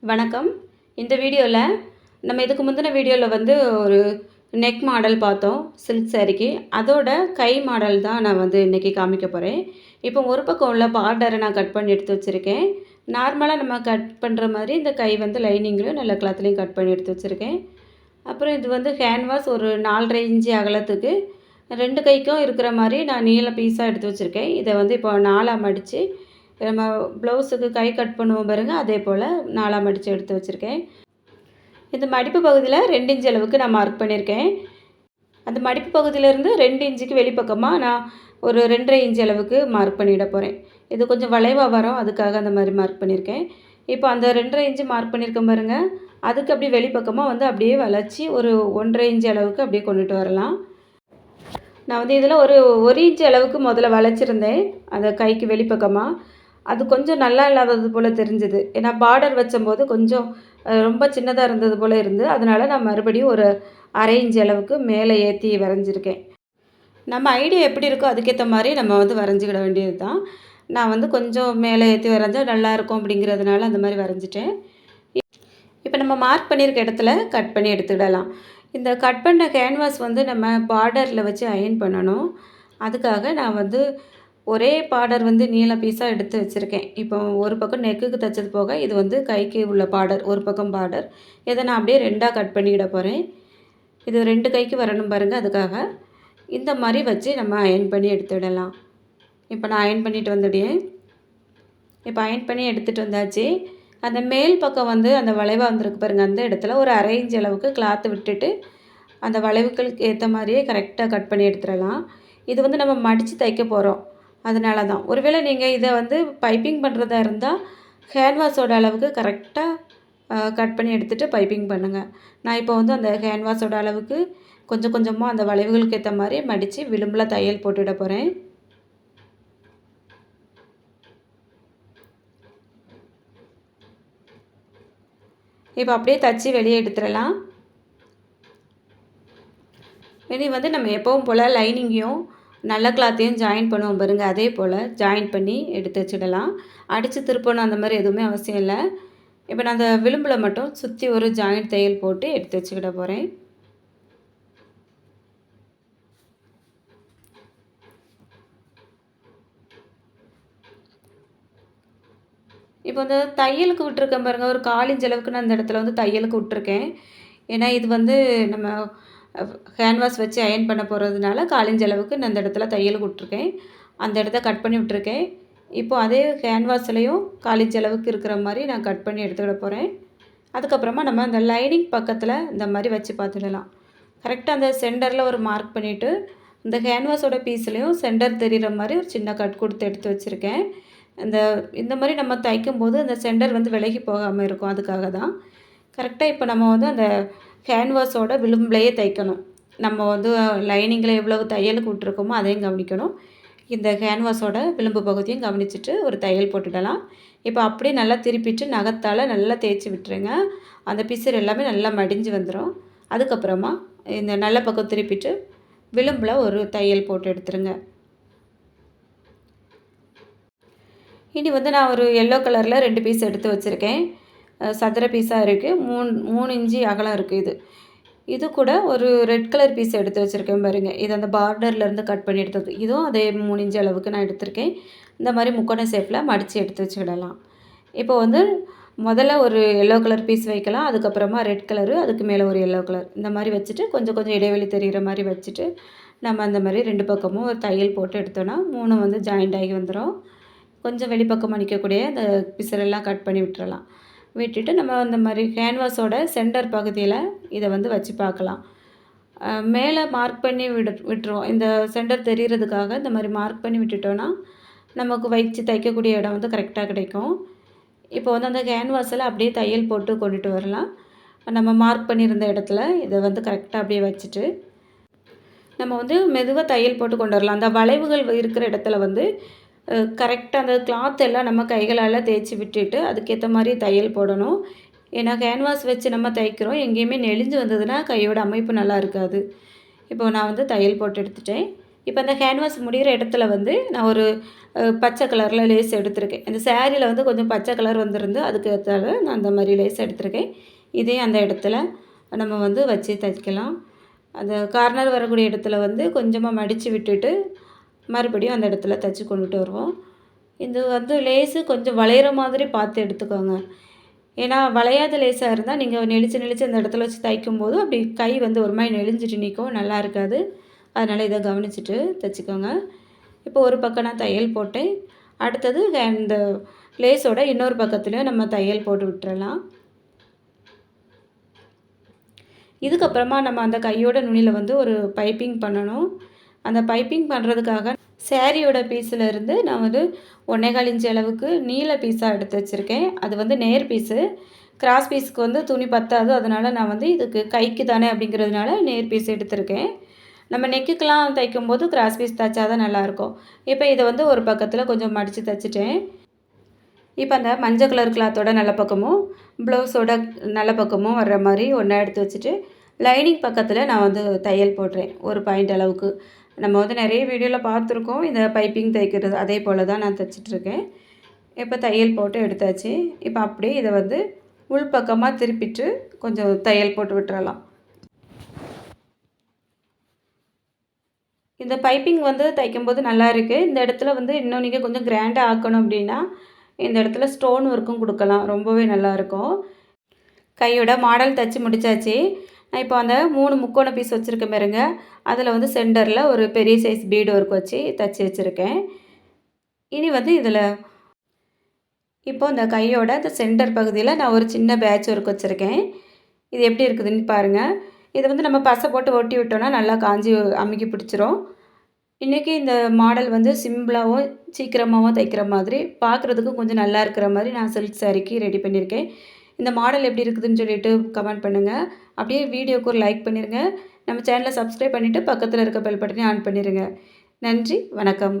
வணக்கம். இந்த வீடியோவில் நம்ம இதுக்கு முந்தின வீடியோவில் வந்து ஒரு நெக் மாடல் பார்த்தோம் சில்க் சாரீக்கு. அதோட கை மாடல் தான் நான் வந்து இன்றைக்கி காமிக்க போகிறேன். இப்போ ஒரு பக்கம் உள்ள பார்டரை நான் கட் பண்ணி எடுத்து வச்சுருக்கேன். நார்மலாக நம்ம கட் பண்ணுற மாதிரி இந்த கை வந்து லைனிங்லேயும் நல்ல கிளாத்லேயும் கட் பண்ணி எடுத்து வச்சுருக்கேன். அப்புறம் இது வந்து கேன்வாஸ் ஒரு 4.5 இன்ச்சு அகலத்துக்கு 2 கைக்கும் இருக்கிற மாதிரி நான் நீள பீஸாக எடுத்து வச்சுருக்கேன். இதை வந்து இப்போ 4ஆக மடித்து நம்ம ப்ளவுஸுக்கு கை கட் பண்ணுவோம் பாருங்கள், அதே போல் 4ஆக மடித்து எடுத்து வச்சுருக்கேன். இந்த மடிப்பு பகுதியில் 2 இன்ச் அளவுக்கு நான் மார்க் பண்ணியிருக்கேன். அந்த மடிப்பு பகுதியிலேருந்து 2 இன்ச்சுக்கு வெளிப்பக்கமாக நான் ஒரு 2.5 இன்ச் அளவுக்கு மார்க் பண்ணிட போகிறேன். இது கொஞ்சம் வளைவாக வரும், அதுக்காக அந்த மாதிரி மார்க் பண்ணியிருக்கேன். இப்போ அந்த 2.5 இன்ச்சு மார்க் பண்ணியிருக்கேன் பாருங்கள், அதுக்கு அப்படியே வெளிப்பக்கமாக வந்து அப்படியே வளைச்சி ஒரு 1.5 இன்ச் அளவுக்கு அப்படியே கொண்டுட்டு வரலாம். நான் வந்து இதில் ஒரு 1 இன்ச் அளவுக்கு முதல்ல வளைச்சிருந்தேன் அந்த கைக்கு வெளிப்பக்கமாக. அது கொஞ்சம் நல்லா இல்லாதது போல் தெரிஞ்சுது. ஏன்னா பார்டர் வச்சம்போது கொஞ்சம் ரொம்ப சின்னதாக இருந்தது போல் இருந்து, அதனால் நான் மறுபடியும் ஒரு 1/2 இன்ச் அளவுக்கு மேலே ஏற்றி வரைஞ்சிருக்கேன். நம்ம ஐடியா எப்படி இருக்கோ அதுக்கேற்ற மாதிரி நம்ம வந்து வரைஞ்சிக்கிட வேண்டியது தான். நான் வந்து கொஞ்சம் மேலே ஏற்றி வரைஞ்சால் நல்லாயிருக்கும் அப்படிங்கிறதுனால அந்த மாதிரி வரைஞ்சிட்டேன். இப்போ நம்ம மார்க் பண்ணியிருக்க இடத்துல கட் பண்ணி எடுத்துக்கிடலாம். இந்த கட் பண்ண கேன்வாஸ் வந்து நம்ம பார்டரில் வச்சு அயர்ன் பண்ணணும். அதுக்காக நான் வந்து ஒரே பார்டர் வந்து நீள பீஸாக எடுத்து வச்சுருக்கேன். இப்போ ஒரு பக்கம் நெக்குக்கு தைச்சது போக இது வந்து கைக்கு உள்ள பார்டர், ஒரு பக்கம் பார்டர். இதை நான் அப்படியே 2ஆக கட் பண்ணிக்கிட போகிறேன். இது 2 கைக்கு வரணும் பாருங்கள், அதுக்காக இந்த மாதிரி வச்சு நம்ம அயர்ன் பண்ணி எடுத்துடலாம். இப்போ நான் அயர்ன் பண்ணிட்டு வந்துட்டேன். இப்போ அயர்ன் பண்ணி எடுத்துகிட்டு வந்தாச்சு. அந்த மேல் பக்கம் வந்து அந்த வளைவாக வந்திருக்கு பாருங்கள், அந்த இடத்துல ஒரு 1/2 இன்ச் அளவுக்கு கிளாத்து விட்டுட்டு அந்த வளைவுகளுக்கு ஏற்ற மாதிரியே கரெக்டாக கட் பண்ணி எடுத்துடலாம். இது வந்து நம்ம மடித்து தைக்க போகிறோம், அதனால தான். ஒருவேளை நீங்கள் இதை வந்து பைப்பிங் பண்ணுறதா இருந்தால் கேன்வாஸோட அளவுக்கு கரெக்டாக கட் பண்ணி எடுத்துகிட்டு பைப்பிங் பண்ணுங்கள். நான் இப்போ வந்து அந்த கேன்வாஸோட அளவுக்கு கொஞ்சம் கொஞ்சமாக அந்த வளைவுகளுக்கு ஏற்ற மாதிரி மடித்து விளிம்பில் தையல் போட்டுவிட போகிறேன். இப்போ அப்படியே தச்சு வெளியே எடுத்துடலாம். இனி வந்து நம்ம எப்பவும் போல் லைனிங்கையும் நல்ல கிளாத்தையும் ஜாயின் பண்ணுவோம் பாருங்கள், அதே போல் ஜாயின் பண்ணி எடுத்து வச்சிடலாம். அடித்து திருப்பணும் அந்த மாதிரி எதுவுமே அவசியம் இல்லை. இப்போ நான் அந்த விளிம்பில் மட்டும் சுற்றி ஒரு ஜாயிண்ட் தையல் போட்டு எடுத்து வச்சுக்கிட போகிறேன். இப்போ இந்த தையலுக்கு விட்டுருக்கேன் பாருங்கள், ஒரு 1/4 இன்ச் அளவுக்கு நான் இந்த இடத்துல வந்து தையலுக்கு விட்டுருக்கேன். ஏன்னா இது வந்து நம்ம கேன்வாஸ் வச்சு அயர்ன் பண்ண போகிறதுனால 1/4 இன்ச் அளவுக்கு நான் இந்த இடத்துல தையலுக்கு விட்டுருக்கேன். அந்த இடத்த கட் பண்ணி விட்டுருக்கேன். இப்போ அதே கேன்வாஸ்லேயும் 1/4 இன்ச் அளவுக்கு இருக்கிற மாதிரி நான் கட் பண்ணி எடுத்துக்கிட போகிறேன். அதுக்கப்புறமா நம்ம அந்த லைனிங் பக்கத்தில் இந்த மாதிரி வச்சு பார்த்துடலாம். கரெக்டாக அந்த சென்டரில் ஒரு மார்க் பண்ணிவிட்டு இந்த கேன்வாஸோட பீஸ்லேயும் சென்டர் தெரிகிற மாதிரி ஒரு சின்ன கட் கொடுத்து எடுத்து வச்சுருக்கேன். இந்த மாதிரி நம்ம தைக்கும்போது அந்த சென்டர் வந்து விலகி போகாமல் இருக்கும், அதுக்காக தான். கரெக்டாக இப்போ நம்ம வந்து அந்த கேன்வாஸோட விளிம்புலையே தைக்கணும். நம்ம வந்து லைனிங்கில் எவ்வளவு தையலுக்கு விட்டுருக்கோமோ அதையும் கவனிக்கணும். இந்த கேன்வாஸோட விளிம்பு பகுதியும் கவனிச்சுட்டு ஒரு தையல் போட்டுடலாம். இப்போ அப்படியே நல்லா திருப்பிட்டு நகத்தால் நல்லா தேய்ச்சி விட்டுருங்க. அந்த பிசுறு எல்லாமே நல்லா மடிஞ்சு வந்துடும். அதுக்கப்புறமா இந்த நல்ல பக்கம் திருப்பிட்டு விளிம்பில் ஒரு தையல் போட்டு எடுத்துருங்க. இனி வந்து நான் ஒரு எல்லோ கலரில் 2 பீஸ் எடுத்து வச்சுருக்கேன். சதுர பீஸாக இருக்குது. 3 இன்ச்சு அகலம் இருக்குது. இது கூட ஒரு ரெட் கலர் பீஸ் எடுத்து வச்சுருக்கேன் பாருங்கள். இது அந்த பார்டர்லேருந்து கட் பண்ணி எடுத்தது. இதுவும் அதே 3 இன்ச்சு அளவுக்கு நான் எடுத்திருக்கேன். இந்த மாதிரி முக்கோண ஷேப்பில் மடித்து எடுத்து வச்சுக்கிடலாம். இப்போ வந்து முதல்ல ஒரு எல்லோ கலர் பீஸ் வைக்கலாம். அதுக்கப்புறமா ரெட் கலரு, அதுக்கு மேலே ஒரு எல்லோ கலர், இந்த மாதிரி வச்சுட்டு கொஞ்சம் கொஞ்சம் இடைவெளி தெரிகிற மாதிரி வச்சுட்டு நம்ம அந்த மாதிரி 2 பக்கமும் ஒரு தையல் போட்டு எடுத்தோன்னா 3 வந்து ஜாயிண்ட் ஆகி வந்துடும். கொஞ்சம் வெளிப்பக்கம் நிற்கக்கூடிய அந்த பிசுறெல்லாம் கட் பண்ணி விட்டுறலாம். விட்டுட்டு நம்ம அந்த மாதிரி கேன்வாஸோட சென்டர் பகுதியில் இதை வந்து வச்சு பார்க்கலாம். மேலே மார்க் பண்ணி விட்டுருவோம். இந்த சென்டர் தெரிகிறதுக்காக இந்த மாதிரி மார்க் பண்ணி விட்டுட்டோன்னா நமக்கு வச்சு தைக்கக்கூடிய இடம் வந்து கரெக்டாக கிடைக்கும். இப்போ வந்து அந்த கேன்வாஸில் அப்படியே தையல் போட்டு கொண்டுட்டு வரலாம். நம்ம மார்க் பண்ணியிருந்த இடத்துல இதை வந்து கரெக்டாக அப்படியே வச்சுட்டு நம்ம வந்து மெதுவாக தையல் போட்டு கொண்டு வரலாம். அந்த வளைவுகள் இருக்கிற இடத்துல வந்து கரெக்டாக அந்த கிளாத் எல்லாம் நம்ம கைகளால் தேய்ச்சி விட்டுட்டு அதுக்கேற்ற மாதிரி தையல் போடணும். ஏன்னா கேன்வாஸ் வச்சு நம்ம தைக்கிறோம், எங்கேயுமே நெளிஞ்சு வந்ததுன்னா கையோட அமைப்பு நல்லா இருக்காது. இப்போ நான் வந்து தையல் போட்டு எடுத்துட்டேன். இப்போ அந்த கேன்வாஸ் முடிகிற இடத்துல வந்து நான் ஒரு பச்சை கலரில் லேஸ் எடுத்திருக்கேன். இந்த சாரீல வந்து கொஞ்சம் பச்சை கலர் வந்திருந்து அதுக்கு ஏற்றால நான் அந்த மாதிரி லேஸ் எடுத்திருக்கேன். இதே அந்த இடத்துல நம்ம வந்து வச்சு தைக்கலாம். அந்த கார்னர் வரக்கூடிய இடத்துல வந்து கொஞ்சமாக மடித்து விட்டுட்டு மறுபடியும் அந்த இடத்துல தைச்சி கொண்டுட்டு வருவோம். இது வந்து லேஸு கொஞ்சம் வளையிற மாதிரி பார்த்து எடுத்துக்கோங்க. ஏன்னா வளையாத லேஸாக இருந்தால் நீங்கள் நெளிச்சு அந்த இடத்துல வச்சு தைக்கும்போது அப்படி கை வந்து ஒரு மாதிரி நெளிஞ்சிட்டு நிற்கும், நல்லா இருக்காது. அதனால் இதை கவனிச்சுட்டு தைச்சிக்கோங்க. இப்போ ஒரு பக்கம் நான் தையல் போட்டேன். அடுத்தது இந்த லேஸோட இன்னொரு பக்கத்துலேயும் நம்ம தையல் போட்டு விட்டுறலாம். இதுக்கப்புறமா நம்ம அந்த கையோட நுனியில் வந்து ஒரு பைப்பிங் பண்ணணும். அந்த பைப்பிங் பண்ணுறதுக்காக சாரியோட பீஸில் இருந்து நான் வந்து 1.25 இன்ச் அளவுக்கு நீல பீஸாக எடுத்து வச்சுருக்கேன். அது வந்து நேர் பீஸு. கிராஸ் பீஸுக்கு வந்து துணி பத்தாது. அதனால் நான் வந்து இதுக்கு கைக்கு தானே அப்படிங்கிறதுனால நேர் பீஸ் எடுத்திருக்கேன். நம்ம நெக்குக்கெலாம் தைக்கும்போது கிராஸ் பீஸ் தைச்சா தான் நல்லாயிருக்கும். இப்போ இதை வந்து ஒரு பக்கத்தில் கொஞ்சம் மடித்து தைச்சிட்டேன். இப்போ அந்த மஞ்சள் கலர் கிளாத்தோட நல்ல பக்கமும் ப்ளவுஸோட நல்ல பக்கமும் வர்ற மாதிரி ஒன்றா எடுத்து வச்சுட்டு லைனிங் பக்கத்தில் நான் வந்து தையல் போடுறேன் ஒரு பாயிண்ட் அளவுக்கு. நம்ம வந்து நிறைய வீடியோவில் பார்த்துருக்கோம் இந்த பைப்பிங் தைக்கிறது, அதே போல் தான் நான் தைச்சிட்ருக்கேன். இப்போ தையல் போட்டு எடுத்தாச்சு. இப்போ அப்படியே இதை வந்து உள்பக்கமாக திருப்பிட்டு கொஞ்சம் தையல் போட்டு விட்டுறலாம். இந்த பைப்பிங் வந்து தைக்கும்போது நல்லா இருக்குது. இந்த இடத்துல வந்து இன்னும் நீங்கள் கொஞ்சம் கிராண்டாக ஆக்கணும் அப்படின்னா இந்த இடத்துல ஸ்டோன் ஒர்க்கும் கொடுக்கலாம், ரொம்பவே நல்லாயிருக்கும். கையோட மாடல் தைச்சி முடித்தாச்சு. நான் இப்போ அந்த 3 முக்கோண பீஸ் வச்சுருக்கேன் பாருங்க, அதில் வந்து சென்டரில் ஒரு பெரிய சைஸ் பீடு ஒர்க் வச்சு தைச்சி வச்சுருக்கேன். இனி வந்து இதில் இப்போ இந்த கையோட இந்த சென்டர் பகுதியில் நான் ஒரு சின்ன பேட்ச் ஒர்க் வச்சுருக்கேன். இது எப்படி இருக்குதுன்னு பாருங்கள். இதை வந்து நம்ம பசை போட்டு ஒட்டி விட்டோன்னா நல்லா காஞ்சி அமுக்கி பிடிச்சிரும். இன்றைக்கி இந்த மாடல் வந்து சிம்பிளாகவும் சீக்கிரமாகவும் தைக்கிற மாதிரி பார்க்குறதுக்கும் கொஞ்சம் நல்லா இருக்கிற மாதிரி நான் சில்க் சாரீக்கு ரெடி பண்ணியிருக்கேன். இந்த மாடல் எப்படி இருக்குதுன்னு சொல்லிட்டு கமெண்ட் பண்ணுங்கள். அப்படியே வீடியோக்கு ஒரு லைக் பண்ணிடுங்க. நம்ம சேனலை சப்ஸ்கிரைப் பண்ணிவிட்டு பக்கத்தில் இருக்க பெல் பட்டனையும் ஆன் பண்ணிடுங்க. நன்றி, வணக்கம்.